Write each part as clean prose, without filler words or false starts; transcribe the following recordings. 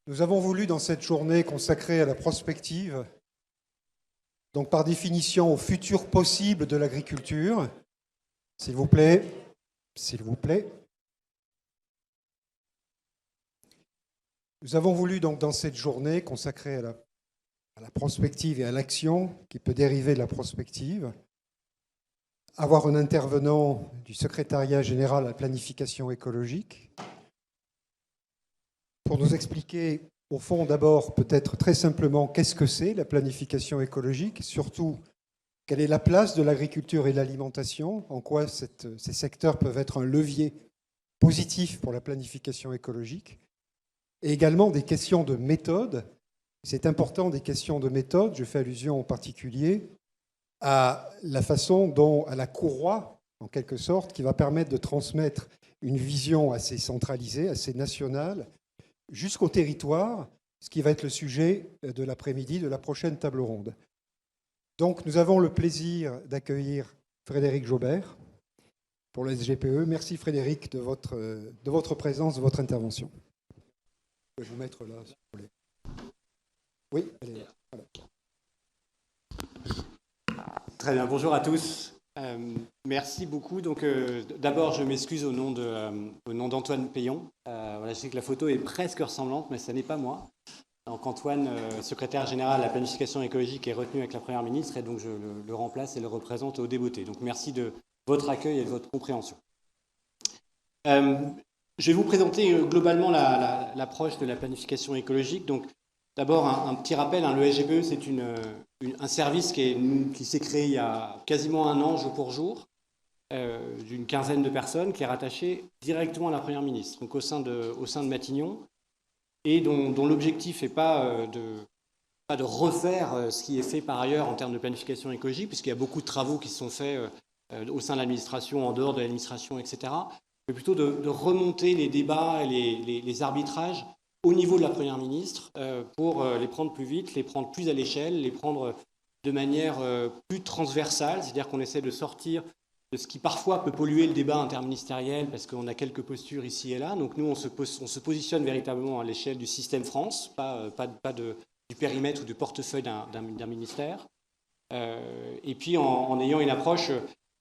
Nous avons voulu, dans cette journée consacrée à la prospective, donc par définition au futur possible de l'agriculture, s'il vous plaît, nous avons voulu donc dans cette journée consacrée à la prospective et à l'action qui peut dériver de la prospective, avoir un intervenant du secrétariat général à la planification écologique pour nous expliquer, au fond, d'abord, peut-être très simplement, qu'est-ce que c'est la planification écologique, surtout, quelle est la place de l'agriculture et de l'alimentation, en quoi ces secteurs peuvent être un levier positif pour la planification écologique, et également des questions de méthode. C'est important, des questions de méthode, je fais allusion en particulier à la façon dont, à la courroie, en quelque sorte, qui va permettre de transmettre une vision assez centralisée, assez nationale, jusqu'au territoire, ce qui va être le sujet de l'après-midi de la prochaine table ronde. Donc, nous avons le plaisir d'accueillir Frédéric Jobert pour le SGPE. Merci Frédéric de votre présence, de votre intervention. Je vais vous mettre là, si vous voulez. Oui, allez là. Voilà. Très bien, bonjour à tous. Merci beaucoup. Donc, d'abord, je m'excuse au nom d'Antoine Payon. Voilà, je sais que la photo est presque ressemblante, mais ce n'est pas moi. Donc, Antoine, secrétaire général à la planification écologique, est retenu avec la Première ministre, et donc je le remplace et le représente au débeauté. Donc, merci de votre accueil et de votre compréhension. Je vais vous présenter globalement l'approche de la planification écologique. Donc, d'abord, un petit rappel, le SGPE, c'est un service qui s'est créé il y a quasiment un an, jour pour jour, d'une quinzaine de personnes, qui est rattaché directement à la Première ministre, donc au sein de Matignon, et dont l'objectif n'est pas de refaire ce qui est fait par ailleurs en termes de planification écologique, puisqu'il y a beaucoup de travaux qui sont faits au sein de l'administration, en dehors de l'administration, etc., mais plutôt de remonter les débats et les arbitrages au niveau de la Première ministre pour les prendre plus vite, les prendre plus à l'échelle, les prendre de manière plus transversale, c'est-à-dire qu'on essaie de sortir de ce qui parfois peut polluer le débat interministériel parce qu'on a quelques postures ici et là. Donc nous, on se positionne véritablement à l'échelle du système France, pas du périmètre ou du portefeuille d'un ministère. Et puis en ayant une approche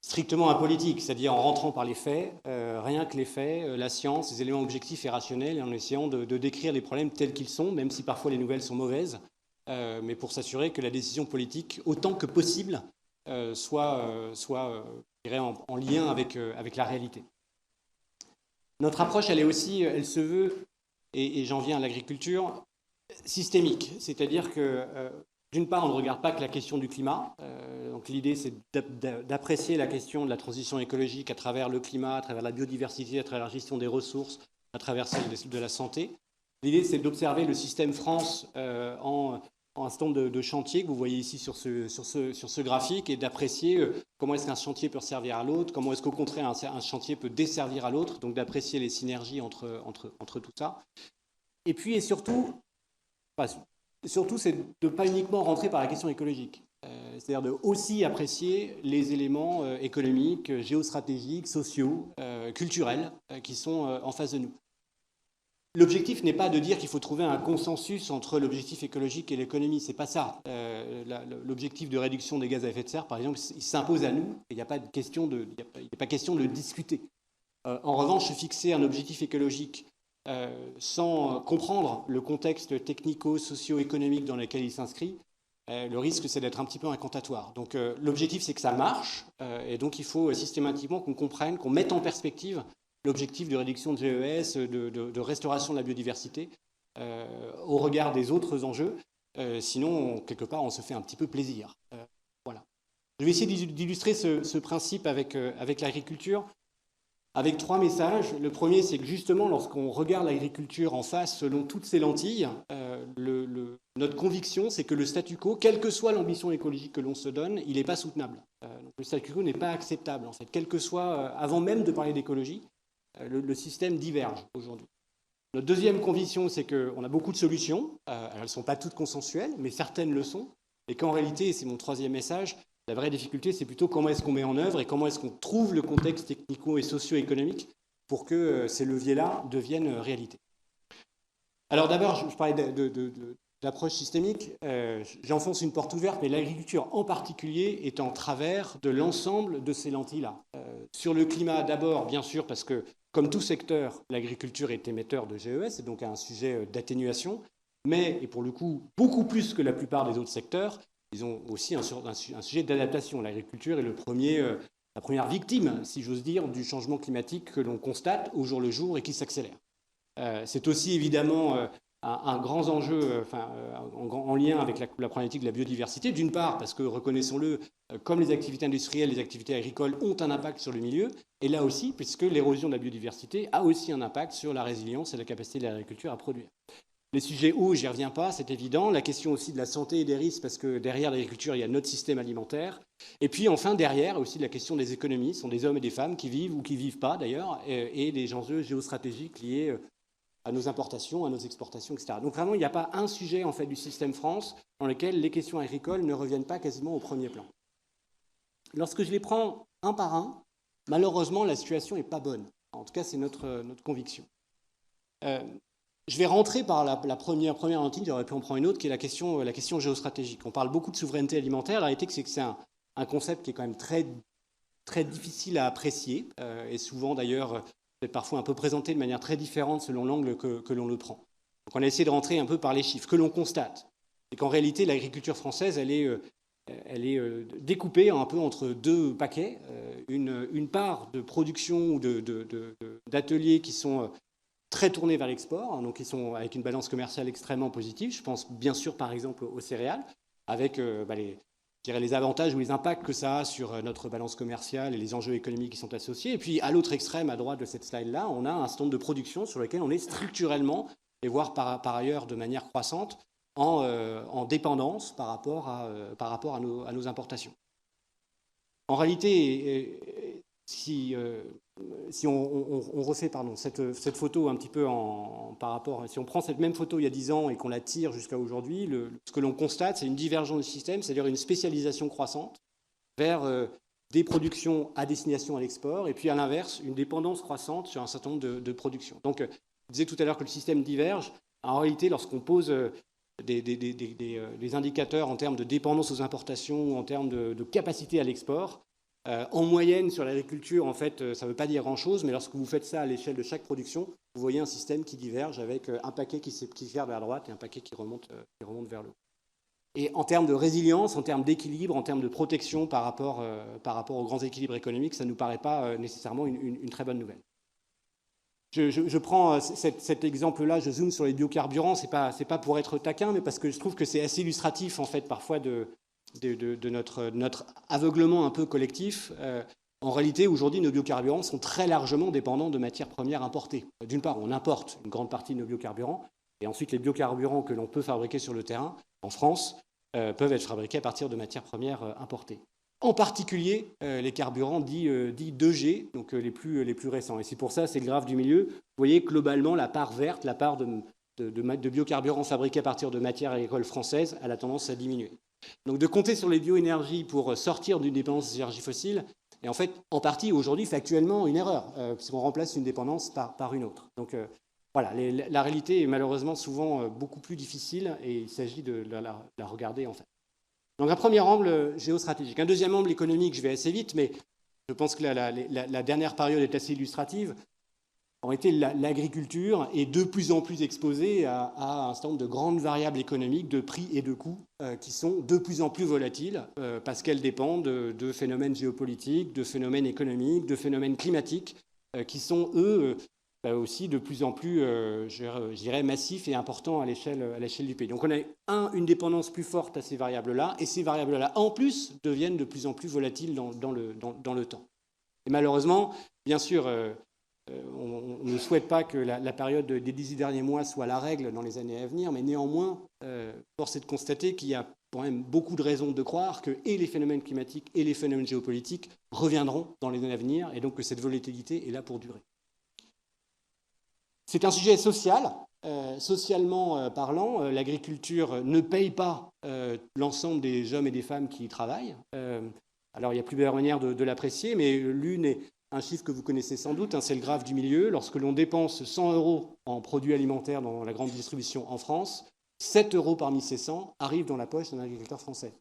strictement apolitique, c'est-à-dire en rentrant par les faits, rien que les faits, la science, les éléments objectifs et rationnels, et en essayant de décrire les problèmes tels qu'ils sont, même si parfois les nouvelles sont mauvaises, mais pour s'assurer que la décision politique, autant que possible, soit en lien avec la réalité. Notre approche, elle se veut, et j'en viens à l'agriculture, systémique, c'est-à-dire que d'une part, on ne regarde pas que la question du climat. Donc l'idée, c'est d'apprécier la question de la transition écologique à travers le climat, à travers la biodiversité, à travers la gestion des ressources, à travers celle de la santé. L'idée, c'est d'observer le système France en un certain nombre de chantiers que vous voyez ici sur ce graphique, et d'apprécier comment est-ce qu'un chantier peut servir à l'autre, comment est-ce qu'au contraire un chantier peut desservir à l'autre, donc d'apprécier les synergies entre tout ça. Et puis, et surtout, c'est de ne pas uniquement rentrer par la question écologique. C'est-à-dire de aussi apprécier les éléments économiques, géostratégiques, sociaux, culturels qui sont en face de nous. L'objectif n'est pas de dire qu'il faut trouver un consensus entre l'objectif écologique et l'économie. C'est pas ça. L'objectif de réduction des gaz à effet de serre, par exemple, il s'impose à nous et il n'y a pas question de le discuter. En revanche, se fixer un objectif écologique sans comprendre le contexte technico-socio-économique dans lequel il s'inscrit, le risque, c'est d'être un petit peu incantatoire. Donc l'objectif, c'est que ça marche, et donc il faut systématiquement qu'on comprenne, qu'on mette en perspective l'objectif de réduction de GES, de restauration de la biodiversité, au regard des autres enjeux. Sinon, quelque part, on se fait un petit peu plaisir. Voilà. Je vais essayer d'illustrer ce principe avec l'agriculture, avec 3 messages. Le premier, c'est que justement, lorsqu'on regarde l'agriculture en face, selon toutes ces lentilles, notre conviction, c'est que le statu quo, quelle que soit l'ambition écologique que l'on se donne, il n'est pas soutenable. Donc le statu quo n'est pas acceptable, en fait. Quel que soit, avant même de parler d'écologie, le système diverge aujourd'hui. Notre deuxième conviction, c'est qu'on a beaucoup de solutions. Elles ne sont pas toutes consensuelles, mais certaines le sont. Et qu'en réalité, et c'est mon troisième message, la vraie difficulté, c'est plutôt comment est-ce qu'on met en œuvre et comment est-ce qu'on trouve le contexte technico- et socio-économique pour que ces leviers-là deviennent réalité. Alors d'abord, je parlais d'approche systémique. J'enfonce une porte ouverte, mais l'agriculture en particulier est en travers de l'ensemble de ces lentilles-là. Sur le climat, d'abord, bien sûr, parce que comme tout secteur, l'agriculture est émetteur de GES, et donc un sujet d'atténuation, mais, et pour le coup, beaucoup plus que la plupart des autres secteurs, ils ont aussi un sujet d'adaptation. L'agriculture est la première victime, si j'ose dire, du changement climatique que l'on constate au jour le jour et qui s'accélère. C'est aussi évidemment un grand enjeu en lien avec la problématique de la biodiversité. D'une part, parce que, reconnaissons-le, comme les activités industrielles, les activités agricoles ont un impact sur le milieu, et là aussi, puisque l'érosion de la biodiversité a aussi un impact sur la résilience et la capacité de l'agriculture à produire. Les sujets eau, j'y reviens pas, c'est évident. La question aussi de la santé et des risques, parce que derrière l'agriculture, il y a notre système alimentaire. Et puis enfin, derrière, aussi la question des économies. Ce sont des hommes et des femmes qui vivent ou qui ne vivent pas, d'ailleurs, et des enjeux géostratégiques liés à nos importations, à nos exportations, etc. Donc vraiment, il n'y a pas un sujet en fait, du système France dans lequel les questions agricoles ne reviennent pas quasiment au premier plan. Lorsque je les prends un par un, malheureusement, la situation n'est pas bonne. En tout cas, c'est notre conviction. Je vais rentrer par la première lentille, j'aurais pu en prendre une autre, qui est la question géostratégique. On parle beaucoup de souveraineté alimentaire. La réalité, c'est que c'est un concept qui est quand même très, très difficile à apprécier, et souvent d'ailleurs, peut-être parfois un peu présenté de manière très différente selon l'angle que l'on le prend. Donc on a essayé de rentrer un peu par les chiffres. Que l'on constate, c'est qu'en réalité, l'agriculture française, elle est découpée un peu entre deux paquets. Une part de production ou d'ateliers qui sont très tournés vers l'export, donc qui sont avec une balance commerciale extrêmement positive. Je pense bien sûr par exemple aux céréales, avec les avantages ou les impacts que ça a sur notre balance commerciale et les enjeux économiques qui sont associés. Et puis à l'autre extrême, à droite de cette slide-là, on a un certain nombre de productions sur lesquelles on est structurellement, et voire par ailleurs de manière croissante, en dépendance par rapport à nos importations. En réalité, si on refait cette photo un petit peu par rapport, si on prend cette même photo il y a 10 ans et qu'on la tire jusqu'à aujourd'hui, ce que l'on constate, c'est une divergence du système, c'est-à-dire une spécialisation croissante vers des productions à destination à l'export, et puis à l'inverse, une dépendance croissante sur un certain nombre de productions. Donc, je disais tout à l'heure que le système diverge. En réalité, lorsqu'on pose des indicateurs en termes de dépendance aux importations ou en termes de capacité à l'export, en moyenne, sur l'agriculture, en fait, ça ne veut pas dire grand-chose, mais lorsque vous faites ça à l'échelle de chaque production, vous voyez un système qui diverge avec un paquet qui tire vers la droite et un paquet qui remonte vers le haut. Et en termes de résilience, en termes d'équilibre, en termes de protection par rapport aux grands équilibres économiques, ça ne nous paraît pas nécessairement une très bonne nouvelle. Je prends cet exemple-là, je zoome sur les biocarburants, c'est pas pour être taquin, mais parce que je trouve que c'est assez illustratif, en fait, parfois de notre aveuglement un peu collectif. En réalité, aujourd'hui, nos biocarburants sont très largement dépendants de matières premières importées. D'une part, on importe une grande partie de nos biocarburants, et ensuite, les biocarburants que l'on peut fabriquer sur le terrain, en France, peuvent être fabriqués à partir de matières premières importées. En particulier, les carburants dits 2G, donc les plus récents. Et c'est pour ça, c'est le graphe du milieu. Vous voyez, globalement, la part verte, la part de biocarburants fabriqués à partir de matières agricoles françaises, elle a tendance à diminuer. Donc de compter sur les bioénergies pour sortir d'une dépendance aux énergies fossiles est en fait, en partie, aujourd'hui, factuellement une erreur, puisqu'on remplace une dépendance par une autre. Donc voilà, la réalité est malheureusement souvent beaucoup plus difficile et il s'agit de la regarder en fait. Donc un premier angle géostratégique. Un deuxième angle économique, je vais assez vite, mais je pense que la dernière période est assez illustrative. En réalité, l'agriculture est de plus en plus exposée à un certain nombre de grandes variables économiques, de prix et de coûts, qui sont de plus en plus volatiles, parce qu'elles dépendent de phénomènes géopolitiques, de phénomènes économiques, de phénomènes climatiques, qui sont, eux, aussi de plus en plus, je dirais, massifs et importants à l'échelle du pays. Donc on a une dépendance plus forte à ces variables-là, et ces variables-là, en plus, deviennent de plus en plus volatiles dans le temps. Et malheureusement, bien sûr, on ne souhaite pas que la période des 18 derniers mois soit la règle dans les années à venir, mais néanmoins, force est de constater qu'il y a quand même beaucoup de raisons de croire que et les phénomènes climatiques et les phénomènes géopolitiques reviendront dans les années à venir, et donc que cette volatilité est là pour durer. C'est un sujet social. Socialement parlant, l'agriculture ne paye pas l'ensemble des hommes et des femmes qui y travaillent. Alors, il y a plusieurs manières de l'apprécier, mais l'une est un chiffre que vous connaissez sans doute, hein, c'est le graphe du milieu. Lorsque l'on dépense 100 € en produits alimentaires dans la grande distribution en France, 7 € parmi ces 100 arrivent dans la poche d'un agriculteur français.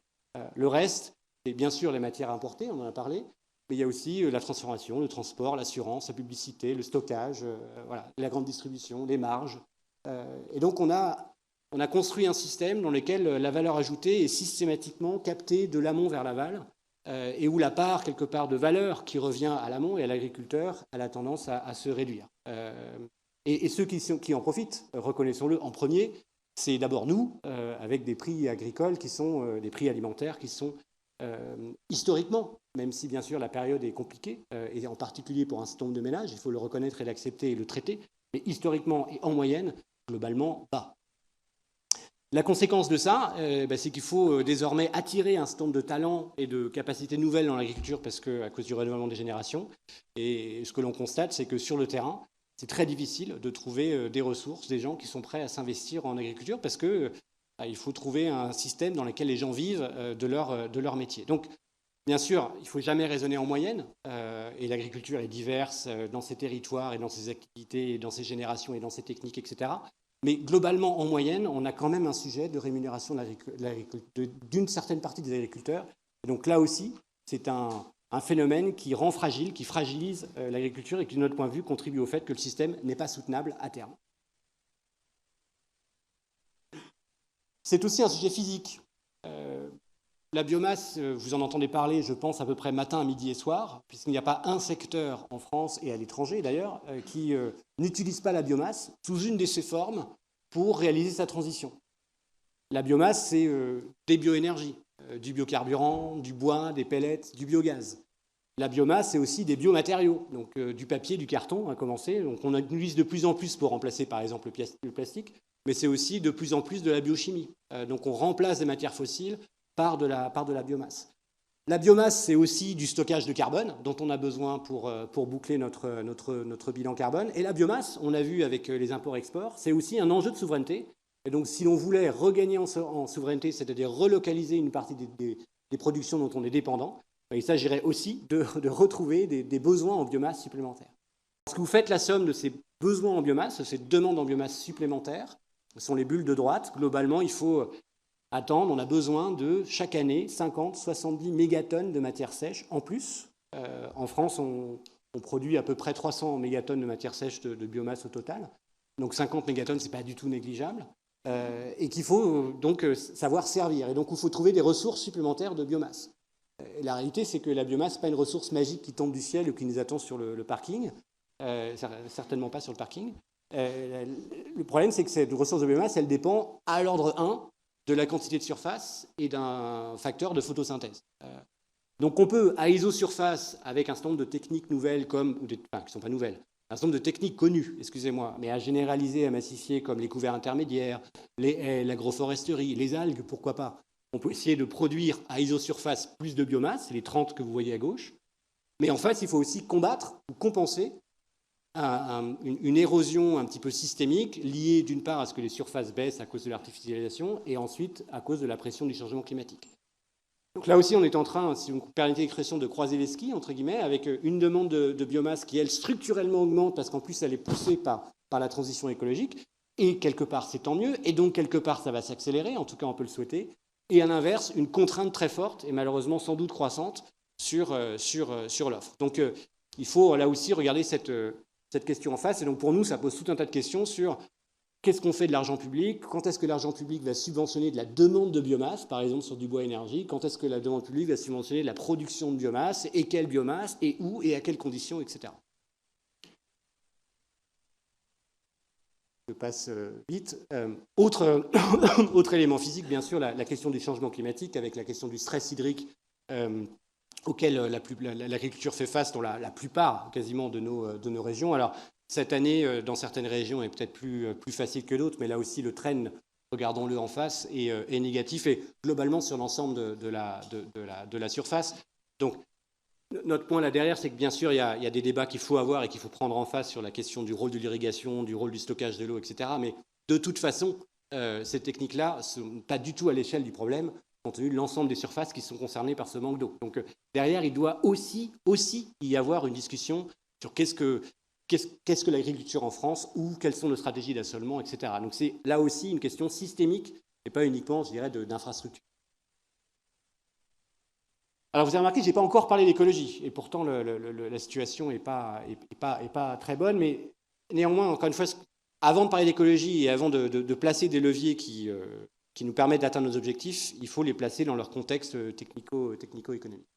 Le reste, c'est bien sûr les matières importées, on en a parlé, mais il y a aussi la transformation, le transport, l'assurance, la publicité, le stockage, voilà, la grande distribution, les marges. Et donc on a construit un système dans lequel la valeur ajoutée est systématiquement captée de l'amont vers l'aval, et où la part, quelque part, de valeur qui revient à l'amont et à l'agriculteur, elle a tendance à se réduire. Et ceux qui en profitent, reconnaissons-le, en premier, c'est d'abord nous, avec des prix agricoles qui sont des prix alimentaires qui sont historiquement, même si bien sûr la période est compliquée, et en particulier pour un certain nombre de ménages, il faut le reconnaître et l'accepter et le traiter, mais historiquement et en moyenne, globalement, bas. La conséquence de ça, c'est qu'il faut désormais attirer un certain nombre de talents et de capacités nouvelles dans l'agriculture à cause du renouvellement des générations. Et ce que l'on constate, c'est que sur le terrain, c'est très difficile de trouver des ressources, des gens qui sont prêts à s'investir en agriculture parce qu'il faut trouver un système dans lequel les gens vivent de leur métier. Donc, bien sûr, il ne faut jamais raisonner en moyenne. Et l'agriculture est diverse dans ses territoires et dans ses activités, et dans ses générations et dans ses techniques, etc. Mais globalement, en moyenne, on a quand même un sujet de rémunération d'une certaine partie des agriculteurs. Et donc là aussi, c'est un phénomène qui rend fragile, qui fragilise l'agriculture et qui, de notre point de vue, contribue au fait que le système n'est pas soutenable à terme. C'est aussi un sujet physique. La biomasse, vous en entendez parler, je pense, à peu près matin, midi et soir, puisqu'il n'y a pas un secteur en France et à l'étranger d'ailleurs qui n'utilise pas la biomasse sous une de ses formes pour réaliser sa transition. La biomasse, c'est des bioénergies, du biocarburant, du bois, des pellets, du biogaz. La biomasse, c'est aussi des biomatériaux, donc du papier, du carton, à commencer. Donc on utilise de plus en plus pour remplacer par exemple le plastique, mais c'est aussi de plus en plus de la biochimie. Donc on remplace des matières fossiles par de la biomasse. La biomasse, c'est aussi du stockage de carbone dont on a besoin pour boucler notre bilan carbone. Et la biomasse, on l'a vu avec les imports-exports, c'est aussi un enjeu de souveraineté. Et donc si l'on voulait regagner en souveraineté, c'est-à-dire relocaliser une partie des productions dont on est dépendant, il s'agirait aussi de retrouver des besoins en biomasse supplémentaires. Lorsque vous faites la somme de ces besoins en biomasse, ces demandes en biomasse supplémentaires, ce sont les bulles de droite. Globalement, il faut attendre, on a besoin de, chaque année, 50-70 mégatonnes de matière sèche en plus. En France, on produit à peu près 300 mégatonnes de matière sèche de biomasse au total. Donc 50 mégatonnes, ce n'est pas du tout négligeable. Et qu'il faut donc savoir servir. Et donc il faut trouver des ressources supplémentaires de biomasse. Et la réalité, c'est que la biomasse, ce n'est pas une ressource magique qui tombe du ciel ou qui nous attend sur le parking. Certainement pas sur le parking. Le problème, c'est que cette ressource de biomasse, elle dépend à l'ordre 1 de la quantité de surface et d'un facteur de photosynthèse. Donc on peut, à isosurface, avec un certain nombre de techniques nouvelles, qui ne sont pas nouvelles, un certain nombre de techniques connues, excusez-moi, mais à généraliser, à massifier, comme les couverts intermédiaires, les haies, l'agroforesterie, les algues, pourquoi pas. On peut essayer de produire à isosurface plus de biomasse, les 30 que vous voyez à gauche, mais en fait, il faut aussi combattre ou compenser une érosion un petit peu systémique liée d'une part à ce que les surfaces baissent à cause de l'artificialisation et ensuite à cause de la pression du changement climatique. Donc là aussi, on est en train, si vous me permettez l'expression, de croiser les skis, entre guillemets, avec une demande de biomasse qui, elle, structurellement augmente parce qu'en plus, elle est poussée par la transition écologique. Et quelque part, c'est tant mieux. Et donc, quelque part, ça va s'accélérer. En tout cas, on peut le souhaiter. Et à l'inverse, une contrainte très forte et malheureusement sans doute croissante sur l'offre. Donc, il faut là aussi regarder cette question en face. Et donc, pour nous, ça pose tout un tas de questions sur qu'est-ce qu'on fait de l'argent public, quand est-ce que l'argent public va subventionner de la demande de biomasse, par exemple sur du bois énergie, quand est-ce que la demande publique va subventionner de la production de biomasse, et quelle biomasse, et où, et à quelles conditions, etc. Je passe vite. Autre élément physique, bien sûr, la question du changement climatique, avec la question du stress hydrique auquel l'agriculture fait face dans la plupart quasiment de nos régions. Alors, cette année, dans certaines régions, est peut-être plus facile que d'autres, mais là aussi, le trend, regardons-le en face, est négatif, et globalement sur l'ensemble de la surface. Donc, notre point là derrière, c'est que bien sûr, il y a des débats qu'il faut avoir et qu'il faut prendre en face sur la question du rôle de l'irrigation, du rôle du stockage de l'eau, etc. Mais de toute façon, ces techniques-là ne sont pas du tout à l'échelle du problème. compte tenu de l'ensemble des surfaces qui sont concernées par ce manque d'eau. Donc derrière, il doit aussi y avoir une discussion sur qu'est-ce que l'agriculture en France, ou quelles sont nos stratégies d'assolement, etc. Donc c'est là aussi une question systémique et pas uniquement, je dirais, d'infrastructure. Alors vous avez remarqué, je n'ai pas encore parlé d'écologie, et pourtant la situation n'est pas très bonne, mais néanmoins, encore une fois, avant de parler d'écologie et avant de placer des leviers qui nous permettent d'atteindre nos objectifs, il faut les placer dans leur contexte technico-économique.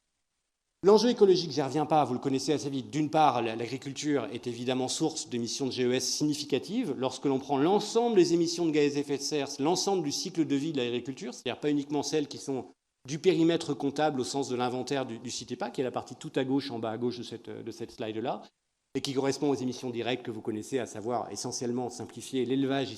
L'enjeu écologique, je n'y reviens pas, vous le connaissez assez vite. D'une part, l'agriculture est évidemment source d'émissions de GES significatives. Lorsque l'on prend l'ensemble des émissions de gaz à effet de serre, l'ensemble du cycle de vie de l'agriculture, c'est-à-dire pas uniquement celles qui sont du périmètre comptable au sens de l'inventaire du CITEPA, qui est la partie tout à gauche, en bas à gauche de cette slide-là, et qui correspond aux émissions directes que vous connaissez, à savoir essentiellement simplifier l'élevage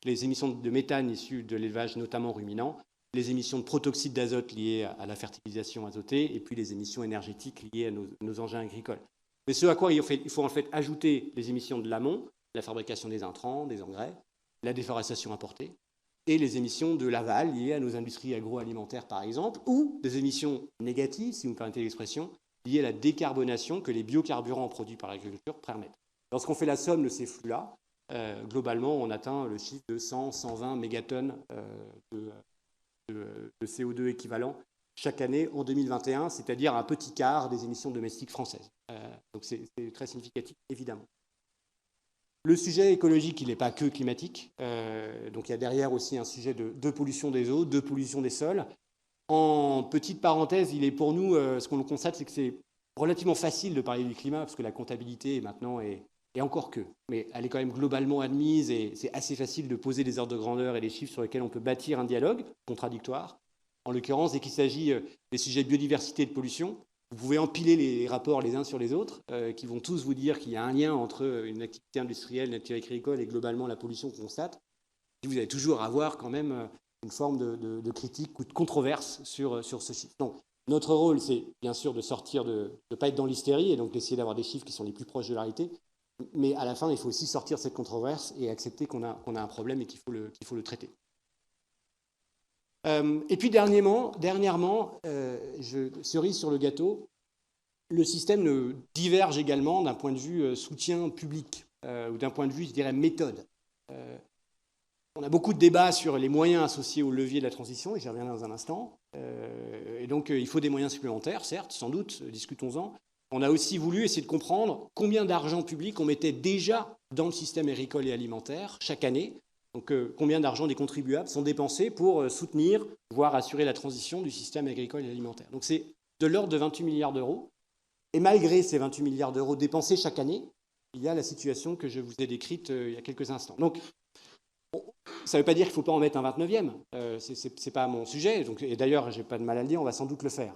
les émissions de méthane issues de l'élevage notamment ruminant, les émissions de protoxyde d'azote liées à la fertilisation azotée, et puis les émissions énergétiques liées à nos engins agricoles. Mais ce à quoi il faut en fait ajouter les émissions de l'amont, la fabrication des intrants, des engrais, la déforestation importée, et les émissions de l'aval liées à nos industries agroalimentaires, par exemple, ou des émissions négatives, si vous me permettez l'expression, liées à la décarbonation que les biocarburants produits par l'agriculture permettent. Lorsqu'on fait la somme de ces flux-là, globalement, on atteint le chiffre de 100-120 mégatonnes de CO2 équivalent chaque année en 2021, c'est-à-dire un petit quart des émissions domestiques françaises. Donc c'est très significatif, évidemment. Le sujet écologique, il n'est pas que climatique. Donc il y a derrière aussi un sujet de pollution des eaux, de pollution des sols. En petite parenthèse, il est pour nous, ce qu'on constate, c'est que c'est relativement facile de parler du climat, parce que la comptabilité maintenant est encore que, mais elle est quand même globalement admise, et c'est assez facile de poser des ordres de grandeur et des chiffres sur lesquels on peut bâtir un dialogue contradictoire. En l'occurrence, dès qu'il s'agit des sujets de biodiversité et de pollution, vous pouvez empiler les rapports les uns sur les autres, qui vont tous vous dire qu'il y a un lien entre une activité industrielle, une activité agricole et globalement la pollution qu'on constate. Et vous allez toujours avoir quand même une forme de critique ou de controverse sur ce chiffre. Donc, notre rôle, c'est bien sûr de sortir, de ne pas être dans l'hystérie, et donc d'essayer d'avoir des chiffres qui sont les plus proches de la réalité. Mais à la fin, il faut aussi sortir de cette controverse et accepter qu'on a un problème et qu'il faut le traiter. Et puis dernièrement, cerise sur le gâteau, le système diverge également d'un point de vue soutien public, ou d'un point de vue, je dirais, méthode. On a beaucoup de débats sur les moyens associés au levier de la transition, et j'y reviendrai dans un instant. Et donc, il faut des moyens supplémentaires, certes, sans doute, discutons-en. On a aussi voulu essayer de comprendre combien d'argent public on mettait déjà dans le système agricole et alimentaire chaque année. Donc, combien d'argent des contribuables sont dépensés pour soutenir, voire assurer la transition du système agricole et alimentaire. Donc, c'est de l'ordre de 28 milliards d'euros. Et malgré ces 28 milliards d'euros dépensés chaque année, il y a la situation que je vous ai décrite il y a quelques instants. Donc, ça ne veut pas dire qu'il ne faut pas en mettre un 29e. Ce n'est pas mon sujet. Donc, et d'ailleurs, je n'ai pas de mal à le dire, on va sans doute le faire.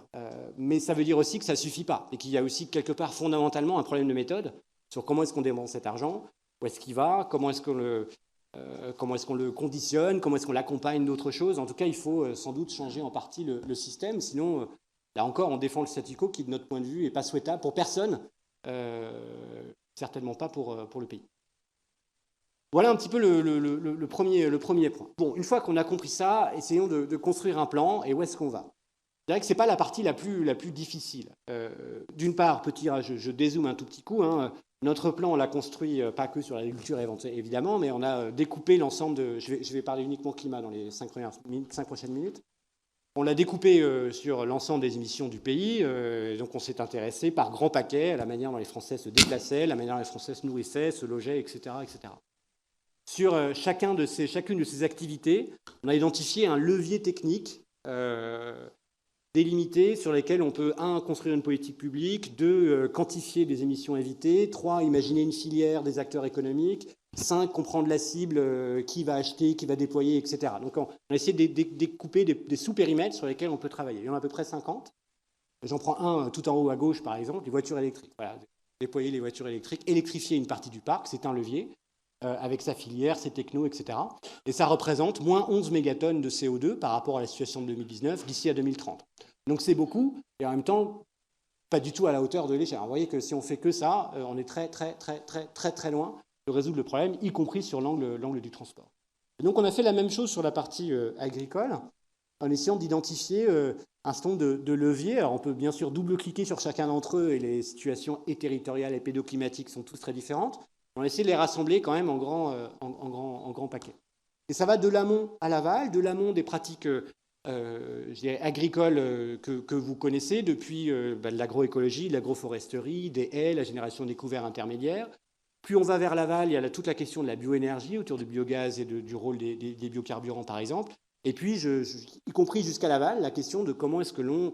Mais ça veut dire aussi que ça ne suffit pas. Et qu'il y a aussi quelque part fondamentalement un problème de méthode sur comment est-ce qu'on dépense cet argent, où est-ce qu'il va, comment est-ce qu'on le conditionne, comment est-ce qu'on l'accompagne d'autres choses. En tout cas, il faut sans doute changer en partie le système. Sinon, là encore, on défend le statu quo qui, de notre point de vue, n'est pas souhaitable pour personne, certainement pas pour le pays. Voilà un petit peu le premier point. Bon, une fois qu'on a compris ça, essayons de construire un plan, et où est-ce qu'on va? Je dirais que ce n'est pas la partie la plus difficile. D'une part, je dézoome un tout petit coup, hein, notre plan, on l'a construit pas que sur l'agriculture évidemment, mais on a découpé l'ensemble de... Je vais parler uniquement climat dans les 5 prochaines minutes. On l'a découpé sur l'ensemble des émissions du pays, donc on s'est intéressé par grands paquets à la manière dont les Français se déplaçaient, la manière dont les Français se nourrissaient, se logeaient, etc. etc. Sur chacune de ces activités, on a identifié un levier technique délimité sur lesquels on peut, 1, construire une politique publique, 2, quantifier les émissions évitées, 3, imaginer une filière des acteurs économiques, 5, comprendre la cible, qui va acheter, qui va déployer, etc. Donc on a essayé de découper des sous-périmètres sur lesquels on peut travailler. Il y en a à peu près 50. J'en prends un tout en haut à gauche, par exemple, les voitures électriques. Voilà, déployer les voitures électriques, électrifier une partie du parc, c'est un levier. Avec sa filière, ses technos, etc. Et ça représente moins 11 mégatonnes de CO2 par rapport à la situation de 2019 d'ici à 2030. Donc c'est beaucoup, et en même temps, pas du tout à la hauteur de l'échelle. Vous voyez que si on fait que ça, on est très loin de résoudre le problème, y compris sur l'angle du transport. Et donc on a fait la même chose sur la partie agricole. en essayant d'identifier un certain nombre de leviers. Alors on peut bien sûr double-cliquer sur chacun d'entre eux, et les situations territoriales et pédoclimatiques sont tous très différentes. On essaie de les rassembler quand même en grand paquet. Et ça va de l'amont à l'aval, de l'amont des pratiques je dirais agricoles que vous connaissez, depuis de l'agroécologie, de l'agroforesterie, des haies, la génération des couverts intermédiaires. Plus on va vers l'aval, il y a toute la question de la bioénergie autour du biogaz et du rôle des biocarburants, par exemple. Et puis, y compris jusqu'à l'aval, la question de comment est-ce que l'on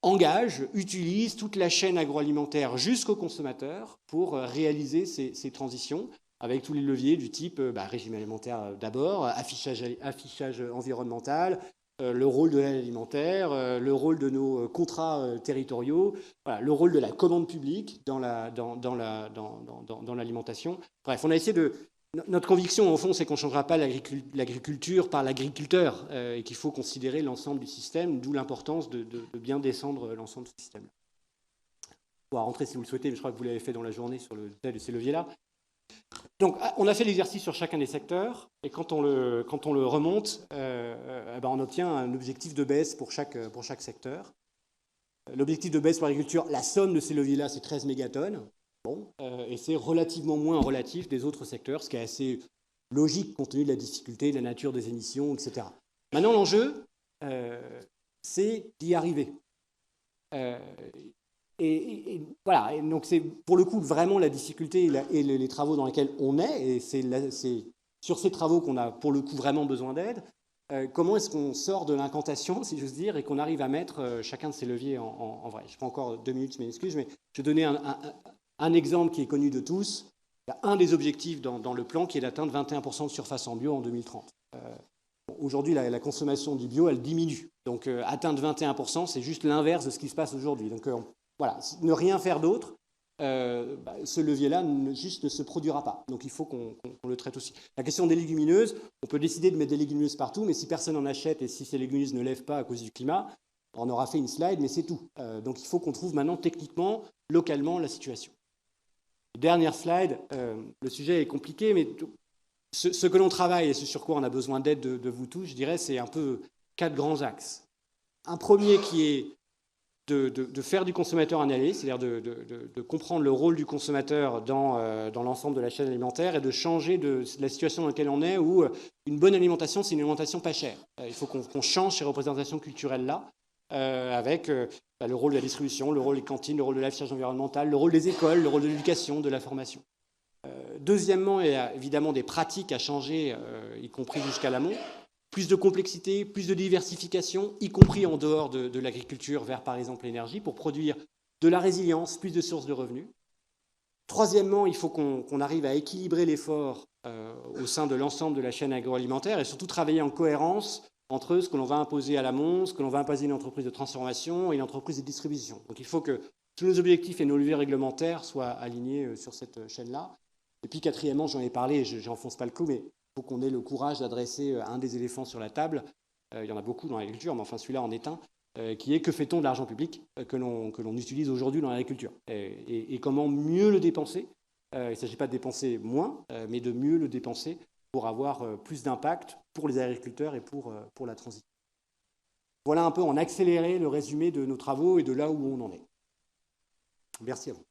engage, utilise toute la chaîne agroalimentaire jusqu'au consommateur pour réaliser ces transitions, avec tous les leviers du type régime alimentaire d'abord, affichage environnemental, le rôle de l'aide alimentaire, le rôle de nos contrats territoriaux, voilà, le rôle de la commande publique dans l'alimentation. Bref, on a essayé de... Notre conviction, au fond, c'est qu'on ne changera pas l'agriculture par l'agriculteur et qu'il faut considérer l'ensemble du système, d'où l'importance de bien descendre l'ensemble du système. On va rentrer si vous le souhaitez, mais je crois que vous l'avez fait dans la journée sur ces leviers-là. Donc, on a fait l'exercice sur chacun des secteurs, et quand on le remonte, on obtient un objectif de baisse pour chaque secteur. L'objectif de baisse pour l'agriculture, la somme de ces leviers-là, c'est 13 mégatonnes. Bon, et c'est relativement moins relatif des autres secteurs, ce qui est assez logique compte tenu de la difficulté, de la nature des émissions, etc. Maintenant, l'enjeu, c'est d'y arriver. Et voilà, et donc c'est pour le coup vraiment la difficulté et les travaux dans lesquels on est, et c'est sur ces travaux qu'on a pour le coup vraiment besoin d'aide. Comment est-ce qu'on sort de l'incantation, si j'ose dire, et qu'on arrive à mettre chacun de ces leviers en vrai. Je prends encore 2 minutes, je m'excuse, mais je vais donner un exemple qui est connu de tous. Il y a un des objectifs dans le plan qui est d'atteindre 21% de surface en bio en 2030. Aujourd'hui, la consommation du bio, elle diminue. Donc atteindre 21%, c'est juste l'inverse de ce qui se passe aujourd'hui. Donc voilà, ne rien faire d'autre, ce levier-là juste ne se produira pas. Donc il faut qu'on le traite aussi. La question des légumineuses, on peut décider de mettre des légumineuses partout, mais si personne n'en achète et si ces légumineuses ne lèvent pas à cause du climat, on aura fait une slide, mais c'est tout. Donc il faut qu'on trouve maintenant techniquement, localement, la situation. Dernière slide, le sujet est compliqué, mais ce que l'on travaille et ce sur quoi on a besoin d'aide de vous tous, je dirais, c'est un peu 4 grands axes. Un premier qui est de faire du consommateur un allié, c'est-à-dire de comprendre le rôle du consommateur dans l'ensemble de la chaîne alimentaire et de changer de la situation dans laquelle on est, où une bonne alimentation, c'est une alimentation pas chère. Il faut qu'on change ces représentations culturelles-là, avec le rôle de la distribution, le rôle des cantines, le rôle de l'affichage environnemental, le rôle des écoles, le rôle de l'éducation, de la formation. Deuxièmement, il y a évidemment des pratiques à changer, y compris jusqu'à l'amont. Plus de complexité, plus de diversification, y compris en dehors de l'agriculture, vers par exemple l'énergie, pour produire de la résilience, plus de sources de revenus. Troisièmement, il faut qu'on arrive à équilibrer l'effort au sein de l'ensemble de la chaîne agroalimentaire et surtout travailler en cohérence entre ce que l'on va imposer à l'amont, ce que l'on va imposer à une entreprise de transformation et une entreprise de distribution. Donc il faut que tous nos objectifs et nos leviers réglementaires soient alignés sur cette chaîne-là. Et puis quatrièmement, j'en ai parlé, je n'enfonce pas le clou, mais il faut qu'on ait le courage d'adresser un des éléphants sur la table. Il y en a beaucoup dans l'agriculture, mais enfin celui-là en est un, qui est que fait-on de l'argent public que l'on utilise aujourd'hui dans l'agriculture et comment mieux le dépenser. Il ne s'agit pas de dépenser moins, mais de mieux le dépenser pour avoir plus d'impact pour les agriculteurs et pour la transition. Voilà un peu en accéléré le résumé de nos travaux et de là où on en est. Merci à vous.